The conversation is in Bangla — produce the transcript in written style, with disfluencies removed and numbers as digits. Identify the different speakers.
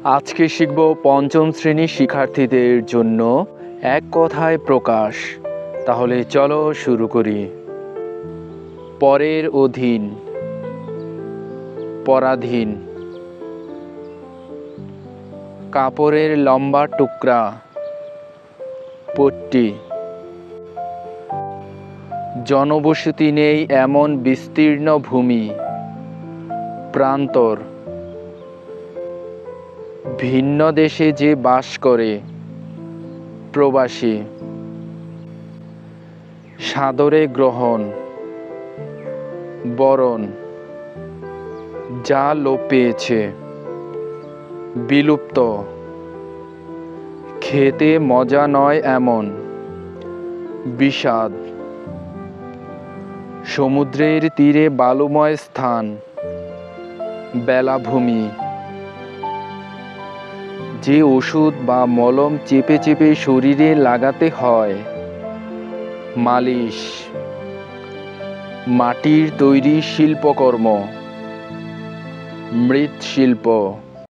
Speaker 1: আজকে শিখব পঞ্চম শ্রেণীর শিক্ষার্থীদের জন্য এক কথায় প্রকাশ। তাহলে চলো শুরু করি। পরের অধীন, পরাধীন। কাপড়ের লম্বা টুকরা, পট্টি। জনবসতি নেই এমন বিস্তীর্ণ ভূমি, প্রান্তর। ভিন্ন দেশে যে বাস করে, প্রবাসী। সাদরে গ্রহণ, বরণ। যা লোপ পেয়েছে, বিলুপ্ত। খেতে মজা নয় এমন, বিষাদ। সমুদ্রের তীরে বালুময় স্থান, বেলাভূমি। যে ওষুধ বা মলম চেপে চেপে শরীরে লাগাতে হয়, মালিশ। মাটির তৈরি শিল্পকর্ম, মৃৎশিল্প।